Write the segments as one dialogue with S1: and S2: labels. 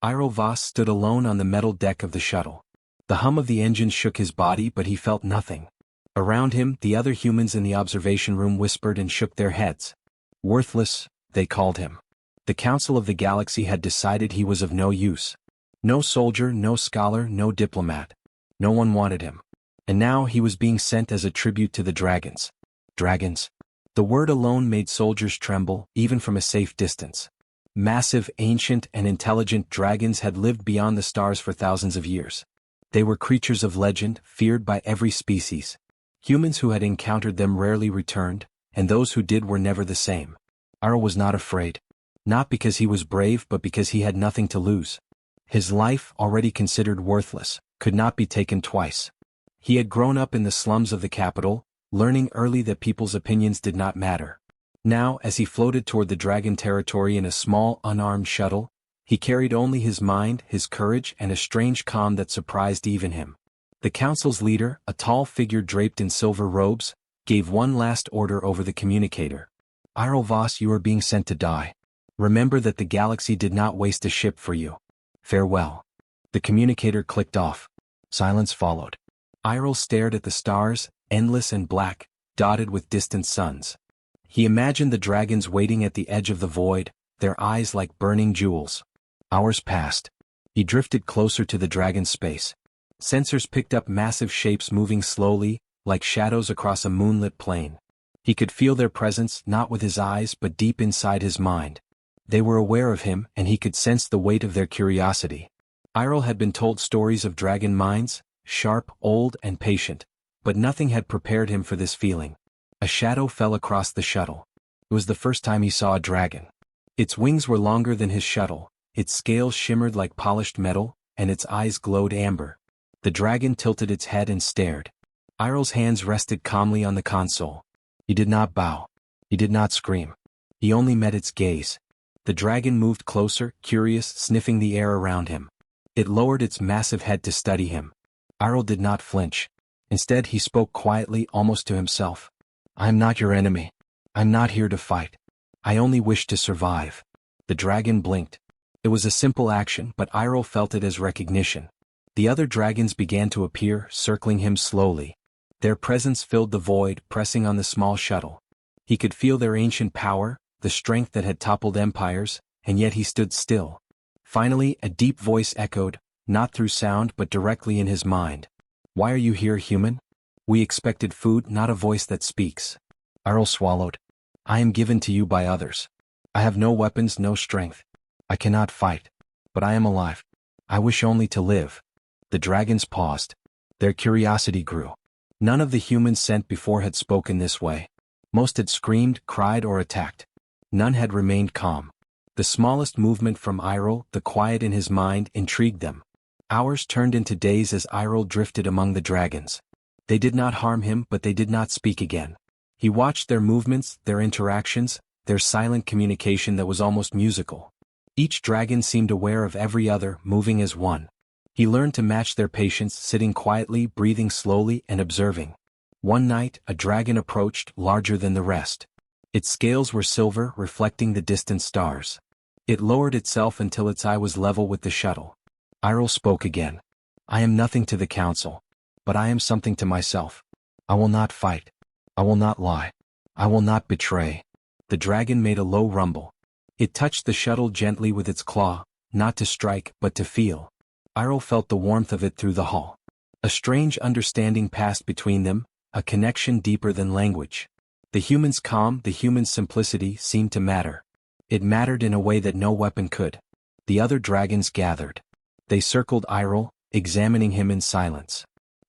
S1: Iroh Voss stood alone on the metal deck of the shuttle. The hum of the engine shook his body, but he felt nothing. Around him, the other humans in the observation room whispered and shook their heads. Worthless, they called him. The Council of the Galaxy had decided he was of no use. No soldier, no scholar, no diplomat. No one wanted him. And now he was being sent as a tribute to the dragons. Dragons? The word alone made soldiers tremble, even from a safe distance. Massive, ancient, and intelligent dragons had lived beyond the stars for thousands of years. They were creatures of legend, feared by every species. Humans who had encountered them rarely returned, and those who did were never the same. Iroh was not afraid. Not because he was brave, but because he had nothing to lose. His life, already considered worthless, could not be taken twice. He had grown up in the slums of the capital, learning early that people's opinions did not matter. Now, as he floated toward the dragon territory in a small, unarmed shuttle, he carried only his mind, his courage, and a strange calm that surprised even him. The council's leader, a tall figure draped in silver robes, gave one last order over the communicator. Iroh Voss, you are being sent to die. Remember that the galaxy did not waste a ship for you. Farewell. The communicator clicked off. Silence followed. Iroh stared at the stars, endless and black, dotted with distant suns. He imagined the dragons waiting at the edge of the void, their eyes like burning jewels. Hours passed. He drifted closer to the dragon's space. Sensors picked up massive shapes moving slowly, like shadows across a moonlit plain. He could feel their presence not with his eyes but deep inside his mind. They were aware of him, and he could sense the weight of their curiosity. Iroh had been told stories of dragon minds, sharp, old, and patient, but nothing had prepared him for this feeling. A shadow fell across the shuttle. It was the first time he saw a dragon. Its wings were longer than his shuttle, its scales shimmered like polished metal, and its eyes glowed amber. The dragon tilted its head and stared. Iroh's hands rested calmly on the console. He did not bow. He did not scream. He only met its gaze. The dragon moved closer, curious, sniffing the air around him. It lowered its massive head to study him. Iroh did not flinch. Instead, he spoke quietly, almost to himself. I am not your enemy. I'm not here to fight. I only wish to survive. The dragon blinked. It was a simple action, but Iroh felt it as recognition. The other dragons began to appear, circling him slowly. Their presence filled the void, pressing on the small shuttle. He could feel their ancient power, the strength that had toppled empires, and yet he stood still. Finally, a deep voice echoed, not through sound but directly in his mind. Why are you here, human? We expected food, not a voice that speaks. Iroh swallowed. I am given to you by others. I have no weapons, no strength. I cannot fight. But I am alive. I wish only to live. The dragons paused. Their curiosity grew. None of the humans sent before had spoken this way. Most had screamed, cried, or attacked. None had remained calm. The smallest movement from Iroh, the quiet in his mind, intrigued them. Hours turned into days as Iroh drifted among the dragons. They did not harm him, but they did not speak again. He watched their movements, their interactions, their silent communication that was almost musical. Each dragon seemed aware of every other, moving as one. He learned to match their patience, sitting quietly, breathing slowly, and observing. One night, a dragon approached, larger than the rest. Its scales were silver, reflecting the distant stars. It lowered itself until its eye was level with the shuttle. Iroh spoke again. I am nothing to the council. But I am something to myself. I will not fight. I will not lie. I will not betray. The dragon made a low rumble. It touched the shuttle gently with its claw, not to strike, but to feel. Iroh felt the warmth of it through the hull. A strange understanding passed between them, a connection deeper than language. The human's calm, the human's simplicity seemed to matter. It mattered in a way that no weapon could. The other dragons gathered. They circled Iroh, examining him in silence.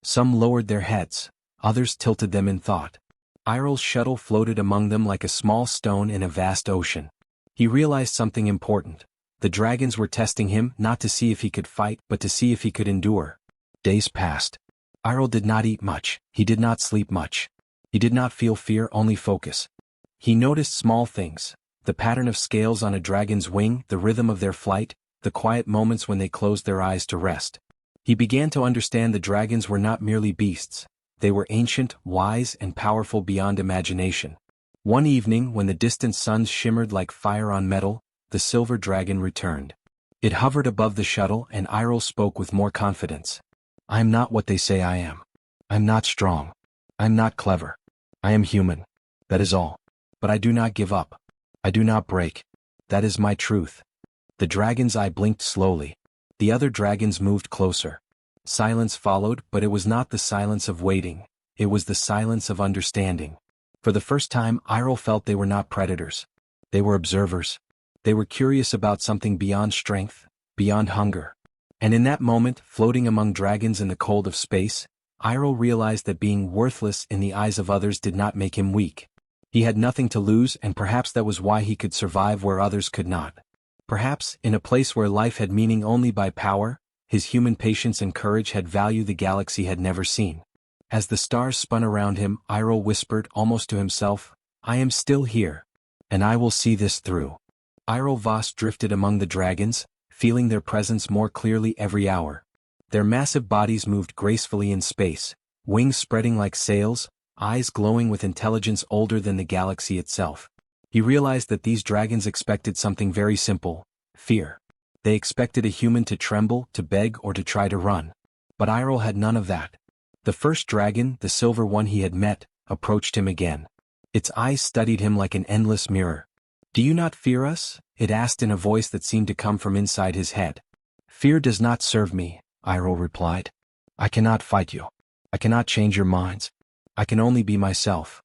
S1: Some lowered their heads, others tilted them in thought. Iroh's shuttle floated among them like a small stone in a vast ocean. He realized something important. The dragons were testing him not to see if he could fight but to see if he could endure. Days passed. Iroh did not eat much, he did not sleep much. He did not feel fear, only focus. He noticed small things, the pattern of scales on a dragon's wing, the rhythm of their flight, the quiet moments when they closed their eyes to rest. He began to understand the dragons were not merely beasts. They were ancient, wise, and powerful beyond imagination. One evening, when the distant suns shimmered like fire on metal, the silver dragon returned. It hovered above the shuttle and Iroh spoke with more confidence. I am not what they say I am. I am not strong. I am not clever. I am human. That is all. But I do not give up. I do not break. That is my truth. The dragon's eye blinked slowly. The other dragons moved closer. Silence followed, but it was not the silence of waiting. It was the silence of understanding. For the first time, Iroh felt they were not predators. They were observers. They were curious about something beyond strength, beyond hunger. And in that moment, floating among dragons in the cold of space, Iroh realized that being worthless in the eyes of others did not make him weak. He had nothing to lose, and perhaps that was why he could survive where others could not. Perhaps, in a place where life had meaning only by power, his human patience and courage had value the galaxy had never seen. As the stars spun around him, Iroh whispered almost to himself, I am still here. And I will see this through. Iroh Voss drifted among the dragons, feeling their presence more clearly every hour. Their massive bodies moved gracefully in space, wings spreading like sails, eyes glowing with intelligence older than the galaxy itself. He realized that these dragons expected something very simple: fear. They expected a human to tremble, to beg, or to try to run. But Iroh had none of that. The first dragon, the silver one he had met, approached him again. Its eyes studied him like an endless mirror. Do you not fear us? It asked in a voice that seemed to come from inside his head. Fear does not serve me, Iroh replied. I cannot fight you. I cannot change your minds. I can only be myself.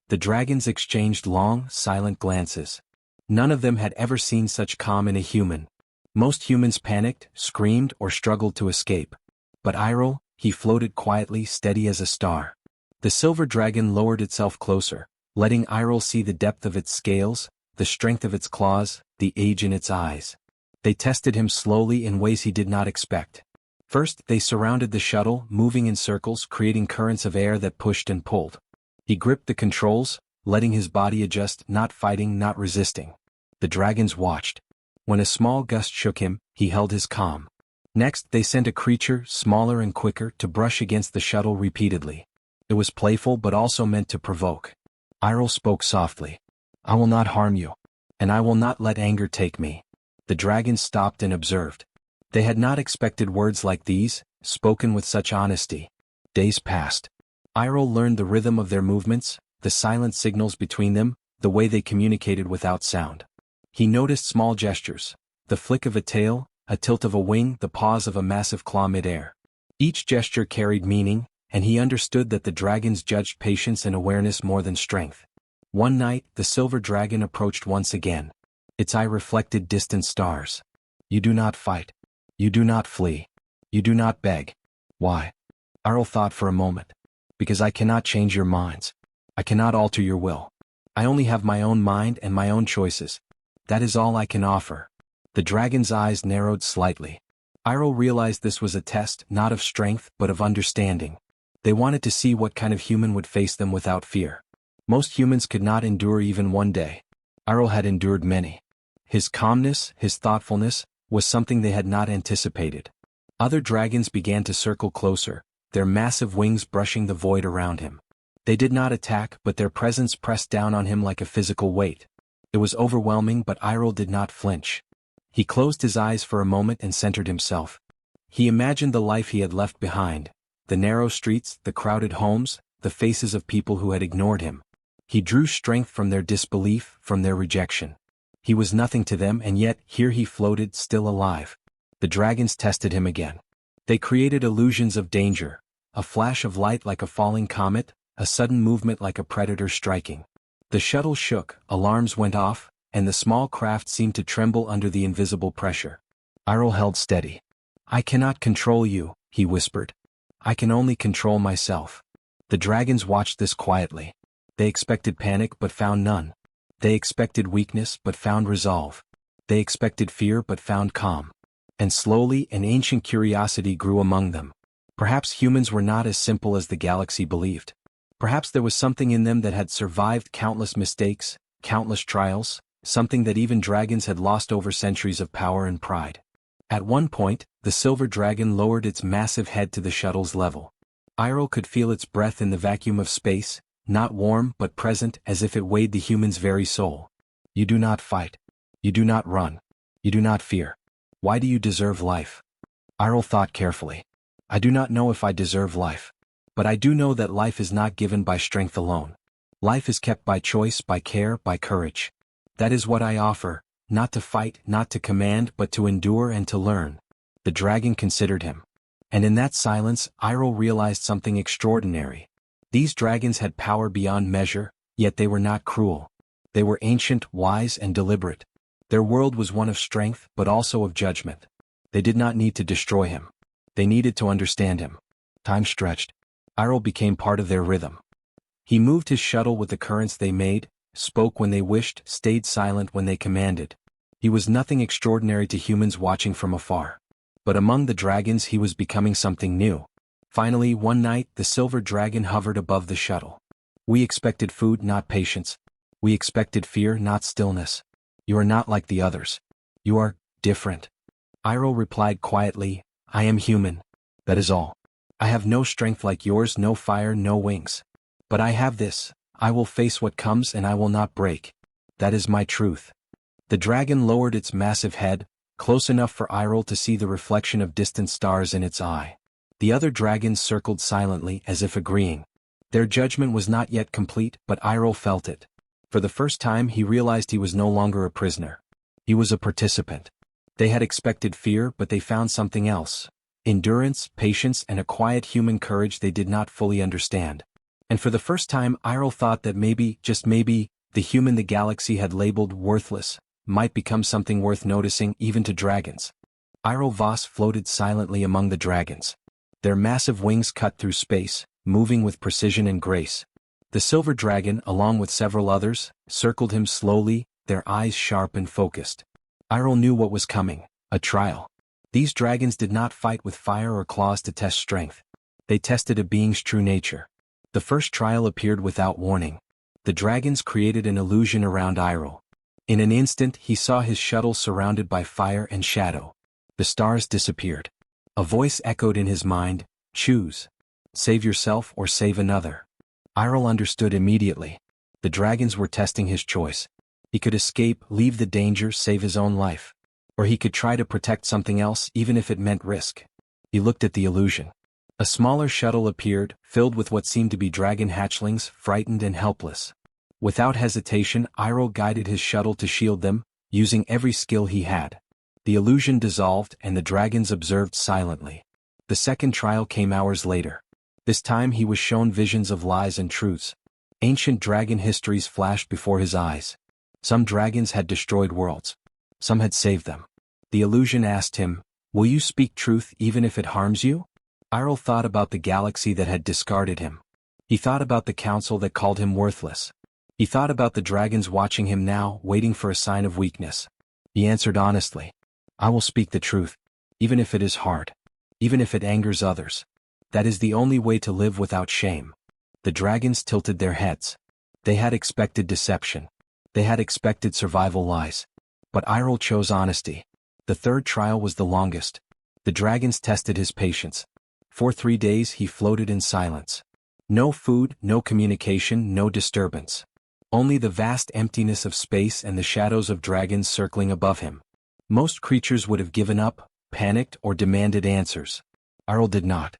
S1: The dragons exchanged long, silent glances. None of them had ever seen such calm in a human. Most humans panicked, screamed, or struggled to escape. But Iroh, he floated quietly, steady as a star. The silver dragon lowered itself closer, letting Iroh see the depth of its scales, the strength of its claws, the age in its eyes. They tested him slowly in ways he did not expect. First, they surrounded the shuttle, moving in circles, creating currents of air that pushed and pulled. He gripped the controls, letting his body adjust, not fighting, not resisting. The dragons watched. When a small gust shook him, he held his calm. Next, they sent a creature, smaller and quicker, to brush against the shuttle repeatedly. It was playful but also meant to provoke. Iroh spoke softly. I will not harm you. And I will not let anger take me. The dragons stopped and observed. They had not expected words like these, spoken with such honesty. Days passed. Iroh learned the rhythm of their movements, the silent signals between them, the way they communicated without sound. He noticed small gestures, the flick of a tail, a tilt of a wing, the pause of a massive claw mid-air. Each gesture carried meaning, and he understood that the dragons judged patience and awareness more than strength. One night, the silver dragon approached once again. Its eye reflected distant stars. You do not fight. You do not flee. You do not beg. Why? Iroh thought for a moment. Because I cannot change your minds. I cannot alter your will. I only have my own mind and my own choices. That is all I can offer. The dragon's eyes narrowed slightly. Iroh realized this was a test, not of strength, but of understanding. They wanted to see what kind of human would face them without fear. Most humans could not endure even one day. Iroh had endured many. His calmness, his thoughtfulness, was something they had not anticipated. Other dragons began to circle closer, their massive wings brushing the void around him. They did not attack, but their presence pressed down on him like a physical weight. It was overwhelming, but Iroh did not flinch. He closed his eyes for a moment and centered himself. He imagined the life he had left behind, the narrow streets, the crowded homes, the faces of people who had ignored him. He drew strength from their disbelief, from their rejection. He was nothing to them, and yet, here he floated, still alive. The dragons tested him again. They created illusions of danger, a flash of light like a falling comet, a sudden movement like a predator striking. The shuttle shook, alarms went off, and the small craft seemed to tremble under the invisible pressure. Iroh held steady. I cannot control you, he whispered. I can only control myself. The dragons watched this quietly. They expected panic but found none. They expected weakness but found resolve. They expected fear but found calm. And slowly an ancient curiosity grew among them. Perhaps humans were not as simple as the galaxy believed. Perhaps there was something in them that had survived countless mistakes, countless trials, something that even dragons had lost over centuries of power and pride. At one point, the silver dragon lowered its massive head to the shuttle's level. Iroh could feel its breath in the vacuum of space, not warm but present, as if it weighed the human's very soul. You do not fight. You do not run. You do not fear. Why do you deserve life? Iroh thought carefully. I do not know if I deserve life. But I do know that life is not given by strength alone. Life is kept by choice, by care, by courage. That is what I offer, not to fight, not to command, but to endure and to learn. The dragon considered him. And in that silence, Iroh realized something extraordinary. These dragons had power beyond measure, yet they were not cruel. They were ancient, wise, and deliberate. Their world was one of strength, but also of judgment. They did not need to destroy him. They needed to understand him. Time stretched. Iroh became part of their rhythm. He moved his shuttle with the currents they made, spoke when they wished, stayed silent when they commanded. He was nothing extraordinary to humans watching from afar. But among the dragons he was becoming something new. Finally, one night, the silver dragon hovered above the shuttle. We expected food, not patience. We expected fear, not stillness. You are not like the others. You are different. Iroh replied quietly, I am human. That is all. I have no strength like yours, no fire, no wings. But I have this. I will face what comes and I will not break. That is my truth. The dragon lowered its massive head, close enough for Iroh to see the reflection of distant stars in its eye. The other dragons circled silently as if agreeing. Their judgment was not yet complete, but Iroh felt it. For the first time he realized he was no longer a prisoner. He was a participant. They had expected fear, but they found something else. Endurance, patience, and a quiet human courage they did not fully understand. And for the first time Iroh thought that maybe, just maybe, the human the galaxy had labeled worthless might become something worth noticing even to dragons. Iroh Voss floated silently among the dragons. Their massive wings cut through space, moving with precision and grace. The silver dragon, along with several others, circled him slowly, their eyes sharp and focused. Iroh knew what was coming, a trial. These dragons did not fight with fire or claws to test strength. They tested a being's true nature. The first trial appeared without warning. The dragons created an illusion around Iroh. In an instant he saw his shuttle surrounded by fire and shadow. The stars disappeared. A voice echoed in his mind, choose. Save yourself or save another. Iroh understood immediately. The dragons were testing his choice. He could escape, leave the danger, save his own life. Or he could try to protect something else even if it meant risk. He looked at the illusion. A smaller shuttle appeared, filled with what seemed to be dragon hatchlings, frightened and helpless. Without hesitation, Iroh guided his shuttle to shield them, using every skill he had. The illusion dissolved and the dragons observed silently. The second trial came hours later. This time he was shown visions of lies and truths. Ancient dragon histories flashed before his eyes. Some dragons had destroyed worlds. Some had saved them. The illusion asked him, will you speak truth even if it harms you? Iroh thought about the galaxy that had discarded him. He thought about the council that called him worthless. He thought about the dragons watching him now, waiting for a sign of weakness. He answered honestly, I will speak the truth, even if it is hard, even if it angers others. That is the only way to live without shame. The dragons tilted their heads. They had expected deception. They had expected survival lies. But Iroh chose honesty. The third trial was the longest. The dragons tested his patience. For 3 days he floated in silence. No food, no communication, no disturbance. Only the vast emptiness of space and the shadows of dragons circling above him. Most creatures would have given up, panicked, or demanded answers. Iroh did not.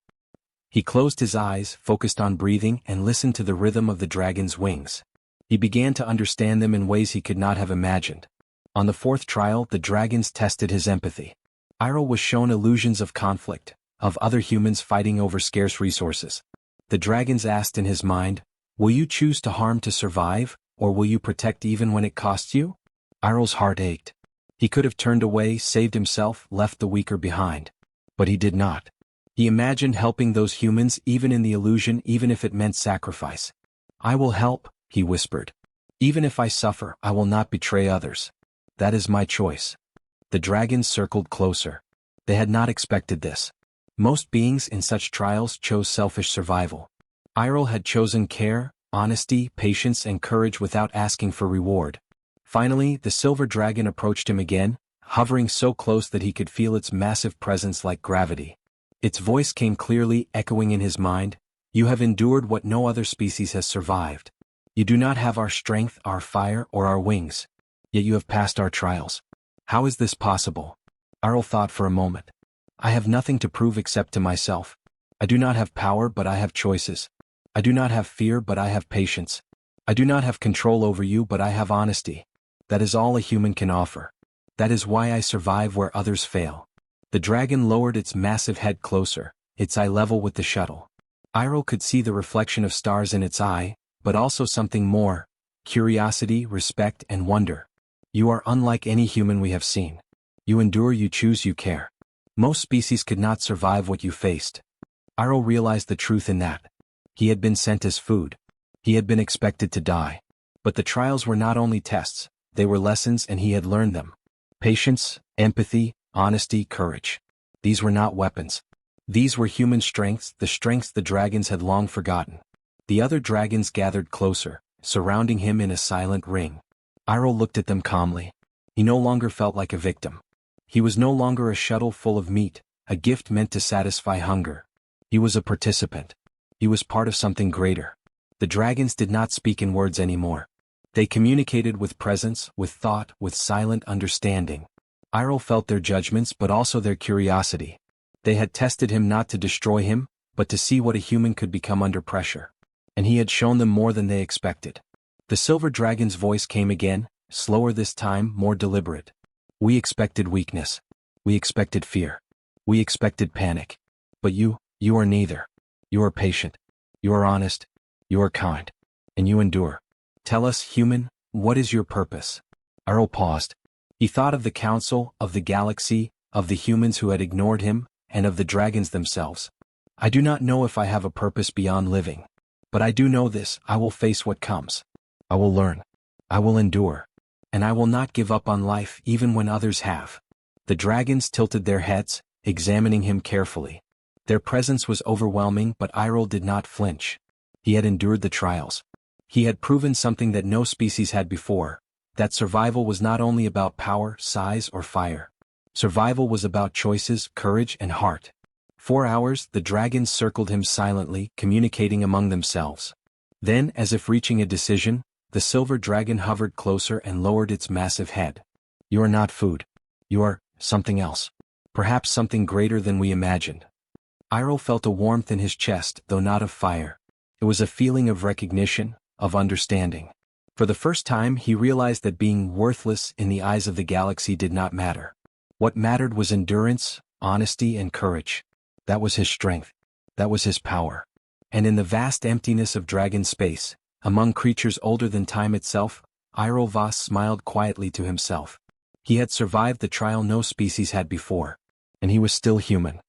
S1: He closed his eyes, focused on breathing, and listened to the rhythm of the dragon's wings. He began to understand them in ways he could not have imagined. On the fourth trial, the dragons tested his empathy. Iroh was shown illusions of conflict, of other humans fighting over scarce resources. The dragons asked in his mind, will you choose to harm to survive, or will you protect even when it costs you? Iroh's heart ached. He could have turned away, saved himself, left the weaker behind. But he did not. He imagined helping those humans even in the illusion, even if it meant sacrifice. I will help, he whispered. Even if I suffer, I will not betray others. That is my choice. The dragons circled closer. They had not expected this. Most beings in such trials chose selfish survival. Iroh had chosen care, honesty, patience, and courage without asking for reward. Finally, the silver dragon approached him again, hovering so close that he could feel its massive presence like gravity. Its voice came clearly, echoing in his mind, you have endured what no other species has survived. You do not have our strength, our fire, or our wings. Yet you have passed our trials. How is this possible? Iroh thought for a moment. I have nothing to prove except to myself. I do not have power, but I have choices. I do not have fear, but I have patience. I do not have control over you, but I have honesty. That is all a human can offer. That is why I survive where others fail. The dragon lowered its massive head closer, its eye level with the shuttle. Iroh could see the reflection of stars in its eye, but also something more: curiosity, respect, and wonder. You are unlike any human we have seen. You endure, you choose, you care. Most species could not survive what you faced. Iroh realized the truth in that. He had been sent as food. He had been expected to die. But the trials were not only tests, they were lessons, and he had learned them. Patience, empathy, honesty, courage. These were not weapons. These were human strengths, the strengths the dragons had long forgotten. The other dragons gathered closer, surrounding him in a silent ring. Iroh looked at them calmly. He no longer felt like a victim. He was no longer a shuttle full of meat, a gift meant to satisfy hunger. He was a participant. He was part of something greater. The dragons did not speak in words anymore. They communicated with presence, with thought, with silent understanding. Iroh felt their judgments, but also their curiosity. They had tested him not to destroy him, but to see what a human could become under pressure. And he had shown them more than they expected. The silver dragon's voice came again, slower this time, more deliberate. We expected weakness. We expected fear. We expected panic. But you are neither. You are patient. You are honest. You are kind. And you endure. Tell us, human, what is your purpose? Iroh paused. He thought of the council, of the galaxy, of the humans who had ignored him, and of the dragons themselves. I do not know if I have a purpose beyond living. But I do know this: I will face what comes. I will learn. I will endure. And I will not give up on life even when others have. The dragons tilted their heads, examining him carefully. Their presence was overwhelming, but Iroh did not flinch. He had endured the trials. He had proven something that no species had before, that survival was not only about power, size, or fire. Survival was about choices, courage, and heart. 4 hours, the dragons circled him silently, communicating among themselves. Then, as if reaching a decision, the silver dragon hovered closer and lowered its massive head. You are not food. You are something else. Perhaps something greater than we imagined. Iroh felt a warmth in his chest, though not of fire. It was a feeling of recognition, of understanding. For the first time he realized that being worthless in the eyes of the galaxy did not matter. What mattered was endurance, honesty, and courage. That was his strength. That was his power. And in the vast emptiness of dragon space, among creatures older than time itself, Iroh Voss smiled quietly to himself. He had survived the trial no species had before. And he was still human.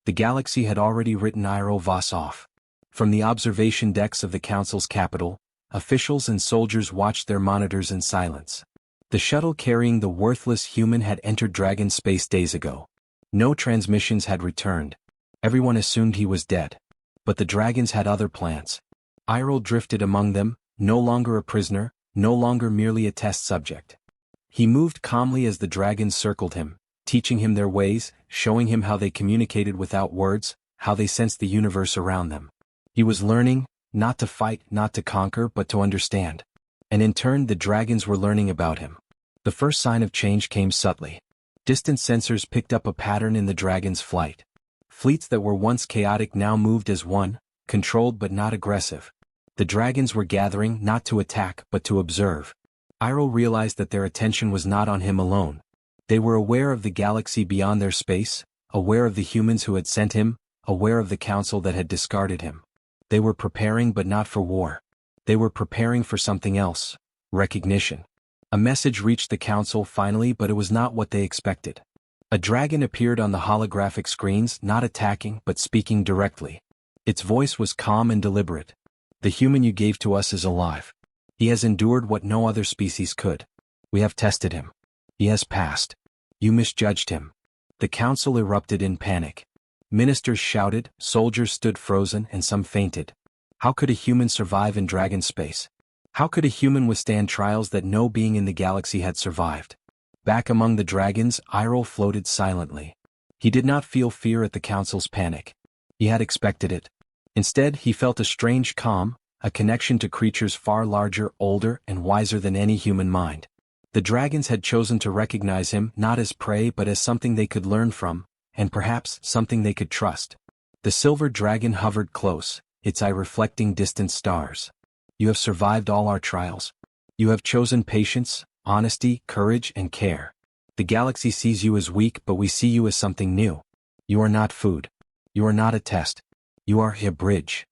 S1: The galaxy had already written Iroh Voss off. From the observation decks of the Council's capital, officials and soldiers watched their monitors in silence. The shuttle carrying the worthless human had entered dragon space days ago. No transmissions had returned. Everyone assumed he was dead. But the dragons had other plans. Iroh drifted among them, no longer a prisoner, no longer merely a test subject. He moved calmly as the dragons circled him, teaching him their ways, showing him how they communicated without words, how they sensed the universe around them. He was learning, not to fight, not to conquer, but to understand. And in turn the dragons were learning about him. The first sign of change came subtly. Distant sensors picked up a pattern in the dragon's flight. Fleets that were once chaotic now moved as one, controlled but not aggressive. The dragons were gathering not to attack but to observe. Iroh realized that their attention was not on him alone. They were aware of the galaxy beyond their space, aware of the humans who had sent him, aware of the council that had discarded him. They were preparing but not for war. They were preparing for something else: recognition. A message reached the council finally, but it was not what they expected. A dragon appeared on the holographic screens, not attacking but speaking directly. Its voice was calm and deliberate. The human you gave to us is alive. He has endured what no other species could. We have tested him. He has passed. You misjudged him. The council erupted in panic. Ministers shouted, soldiers stood frozen, and some fainted. How could a human survive in dragon space? How could a human withstand trials that no being in the galaxy had survived? Back among the dragons, Iroh floated silently. He did not feel fear at the council's panic. He had expected it. Instead, he felt a strange calm, a connection to creatures far larger, older, and wiser than any human mind. The dragons had chosen to recognize him not as prey but as something they could learn from, and perhaps something they could trust. The silver dragon hovered close, its eye reflecting distant stars. You have survived all our trials. You have chosen patience, honesty, courage, and care. The galaxy sees you as weak, but we see you as something new. You are not food. You are not a test. You are a bridge.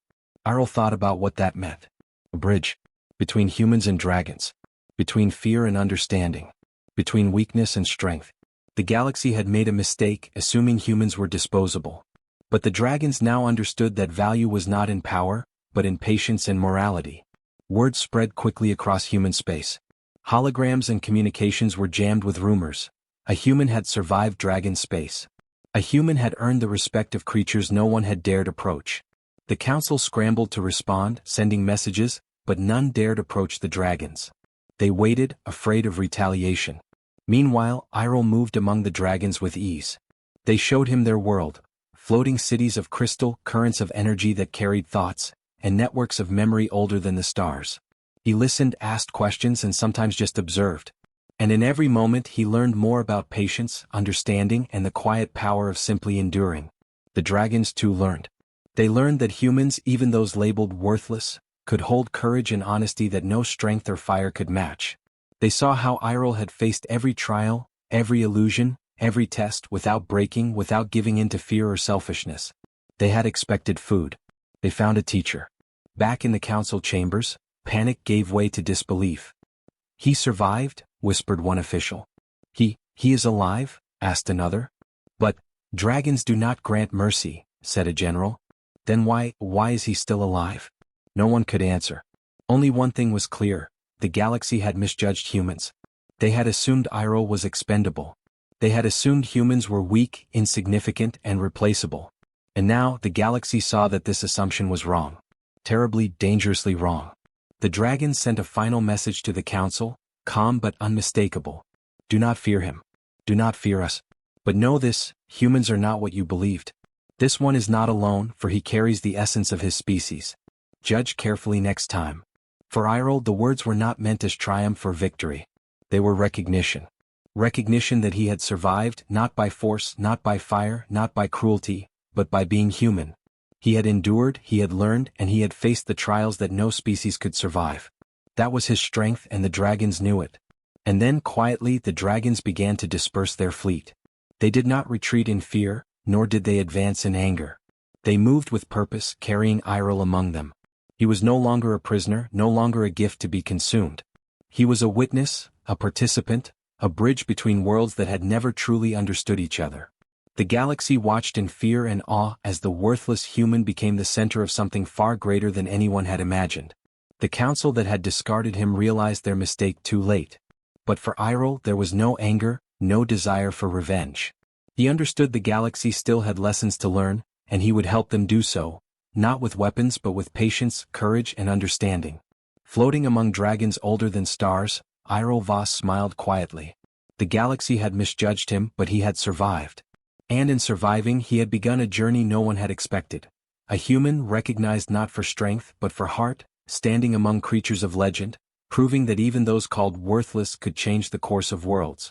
S1: Iroh thought about what that meant. A bridge. Between humans and dragons. Between fear and understanding. Between weakness and strength. The galaxy had made a mistake, assuming humans were disposable. But the dragons now understood that value was not in power, but in patience and morality. Word spread quickly across human space. Holograms and communications were jammed with rumors. A human had survived dragon space. A human had earned the respect of creatures no one had dared approach. The council scrambled to respond, sending messages, but none dared approach the dragons. They waited, afraid of retaliation. Meanwhile, Iroh moved among the dragons with ease. They showed him their world, floating cities of crystal, currents of energy that carried thoughts, and networks of memory older than the stars. He listened, asked questions, and sometimes just observed. And in every moment he learned more about patience, understanding, and the quiet power of simply enduring. The dragons too learned. They learned that humans, even those labeled worthless, could hold courage and honesty that no strength or fire could match. They saw how Iroh had faced every trial, every illusion, every test without breaking, without giving in to fear or selfishness. They had expected food. They found a teacher. Back in the council chambers, panic gave way to disbelief. "He survived," whispered one official. He is alive?" asked another. "But dragons do not grant mercy," said a general. "Then why is he still alive?" No one could answer. Only one thing was clear: the galaxy had misjudged humans. They had assumed Iroh was expendable. They had assumed humans were weak, insignificant, and replaceable. And now the galaxy saw that this assumption was wrong. Terribly, dangerously wrong. The dragons sent a final message to the council, calm but unmistakable. "Do not fear him. Do not fear us. But know this, humans are not what you believed. This one is not alone, for he carries the essence of his species. Judge carefully next time." For Iroh, the words were not meant as triumph or victory. They were recognition. Recognition that he had survived, not by force, not by fire, not by cruelty, but by being human. He had endured, he had learned, and he had faced the trials that no species could survive. That was his strength, and the dragons knew it. And then, quietly, the dragons began to disperse their fleet. They did not retreat in fear, nor did they advance in anger. They moved with purpose, carrying Iroh among them. He was no longer a prisoner, no longer a gift to be consumed. He was a witness, a participant, a bridge between worlds that had never truly understood each other. The galaxy watched in fear and awe as the worthless human became the center of something far greater than anyone had imagined. The council that had discarded him realized their mistake too late. But for Iroh there was no anger, no desire for revenge. He understood the galaxy still had lessons to learn, and he would help them do so, not with weapons but with patience, courage, and understanding. Floating among dragons older than stars, Iroh Voss smiled quietly. The galaxy had misjudged him, but he had survived. And in surviving he had begun a journey no one had expected. A human recognized not for strength but for heart, standing among creatures of legend, proving that even those called worthless could change the course of worlds.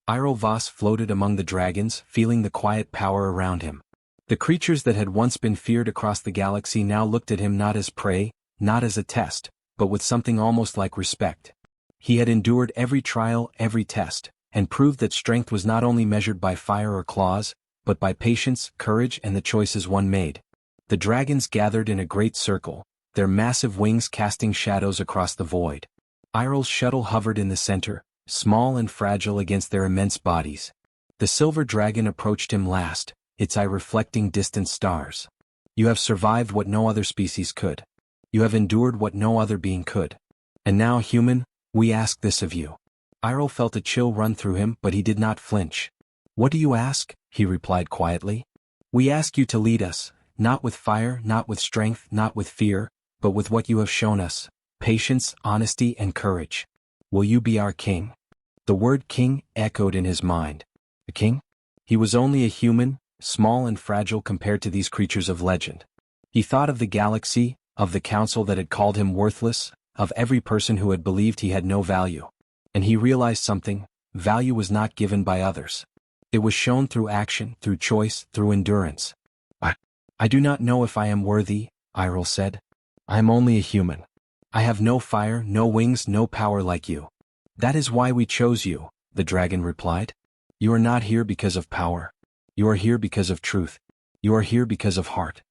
S1: Iroh Voss floated among the dragons, feeling the quiet power around him. The creatures that had once been feared across the galaxy now looked at him not as prey, not as a test, but with something almost like respect. He had endured every trial, every test, and proved that strength was not only measured by fire or claws, but by patience, courage, and the choices one made. The dragons gathered in a great circle, their massive wings casting shadows across the void. Iroh's shuttle hovered in the center, small and fragile against their immense bodies. The silver dragon approached him last, its eye reflecting distant stars. "You have survived what no other species could. You have endured what no other being could. And now, human, we ask this of you." Iroh felt a chill run through him, but he did not flinch. "What do you ask?" he replied quietly. "We ask you to lead us, not with fire, not with strength, not with fear, but with what you have shown us, patience, honesty, and courage. Will you be our king?" The word king echoed in his mind. A king? He was only a human, small and fragile compared to these creatures of legend. He thought of the galaxy, of the council that had called him worthless, of every person who had believed he had no value. And he realized something: value was not given by others. It was shown through action, through choice, through endurance. I do not know if I am worthy, Iroh said. I am only a human. I have no fire, no wings, no power like you. That is why we chose you, the dragon replied. You are not here because of power. You are here because of truth. You are here because of heart.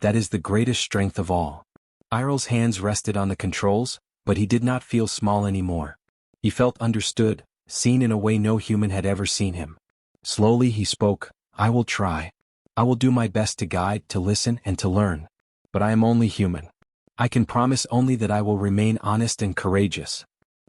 S1: That is the greatest strength of all. Iroh's hands rested on the controls, but he did not feel small anymore. He felt understood, seen in a way no human had ever seen him. Slowly he spoke, I will try. I will do my best to guide, to listen, and to learn. But I am only human. I can promise only that I will remain honest and courageous.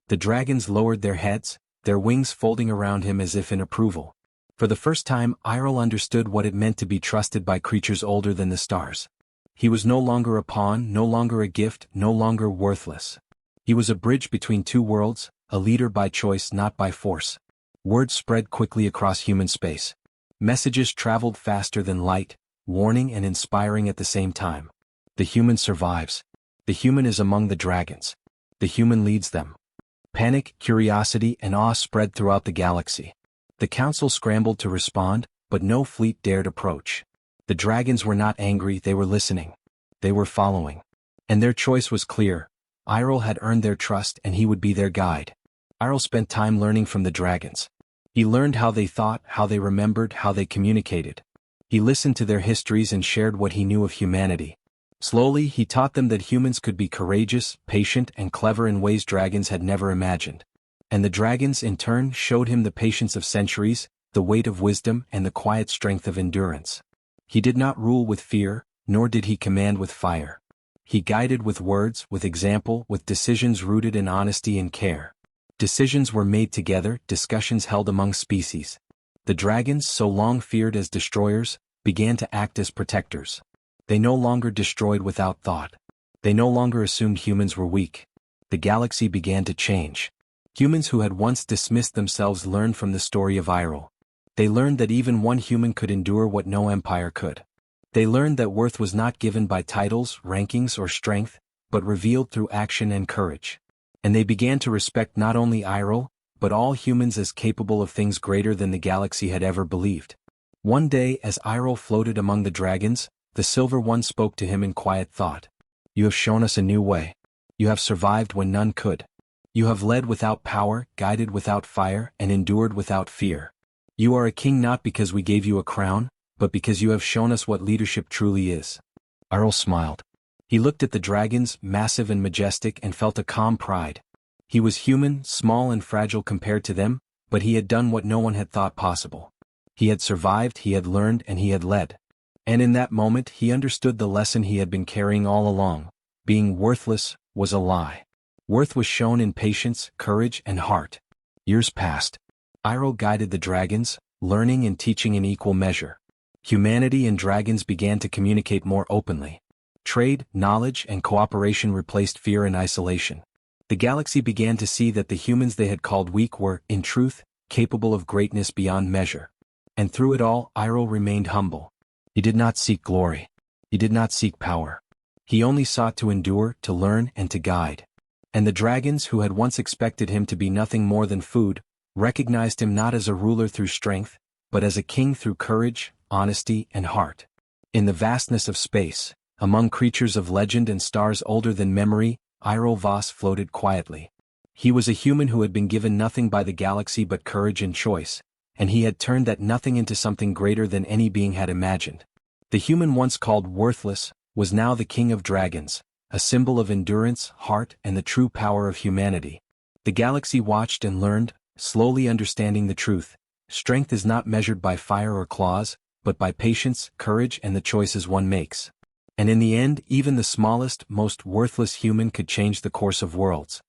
S1: The dragons lowered their heads, their wings folding around him as if in approval. For the first time, Iroh understood what it meant to be trusted by creatures older than the stars. He was no longer a pawn, no longer a gift, no longer worthless. He was a bridge between two worlds, a leader by choice, not by force. Word spread quickly across human space. Messages traveled faster than light, warning and inspiring at the same time. The human survives. The human is among the dragons. The human leads them. Panic, curiosity, and awe spread throughout the galaxy. The council scrambled to respond, but no fleet dared approach. The dragons were not angry, they were listening. They were following. And their choice was clear. Iroh had earned their trust and he would be their guide. Iroh spent time learning from the dragons. He learned how they thought, how they remembered, how they communicated. He listened to their histories and shared what he knew of humanity. Slowly, he taught them that humans could be courageous, patient, and clever in ways dragons had never imagined. And the dragons, in turn, showed him the patience of centuries, the weight of wisdom, and the quiet strength of endurance. He did not rule with fear, nor did he command with fire. He guided with words, with example, with decisions rooted in honesty and care. Decisions were made together, discussions held among species. The dragons, so long feared as destroyers, began to act as protectors. They no longer destroyed without thought. They no longer assumed humans were weak. The galaxy began to change. Humans who had once dismissed themselves learned from the story of Iroh. They learned that even one human could endure what no empire could. They learned that worth was not given by titles, rankings, or strength, but revealed through action and courage. And they began to respect not only Iroh, but all humans as capable of things greater than the galaxy had ever believed. One day, as Iroh floated among the dragons, the Silver One spoke to him in quiet thought. You have shown us a new way. You have survived when none could. You have led without power, guided without fire, and endured without fear. You are a king not because we gave you a crown, but because you have shown us what leadership truly is. Iroh smiled. He looked at the dragons, massive and majestic, and felt a calm pride. He was human, small and fragile compared to them, but he had done what no one had thought possible. He had survived, he had learned, and he had led. And in that moment he understood the lesson he had been carrying all along. Being worthless was a lie. Worth was shown in patience, courage, and heart. Years passed. Iroh guided the dragons, learning and teaching in equal measure. Humanity and dragons began to communicate more openly. Trade, knowledge, and cooperation replaced fear and isolation. The galaxy began to see that the humans they had called weak were, in truth, capable of greatness beyond measure. And through it all, Iroh remained humble. He did not seek glory. He did not seek power. He only sought to endure, to learn, and to guide. And the dragons, who had once expected him to be nothing more than food, recognized him not as a ruler through strength, but as a king through courage, honesty, and heart. In the vastness of space, among creatures of legend and stars older than memory, Iroh Voss floated quietly. He was a human who had been given nothing by the galaxy but courage and choice, and he had turned that nothing into something greater than any being had imagined. The human once called worthless was now the king of dragons, a symbol of endurance, heart, and the true power of humanity. The galaxy watched and learned, slowly understanding the truth. Strength is not measured by fire or claws, but by patience, courage, and the choices one makes. And in the end, even the smallest, most worthless human could change the course of worlds.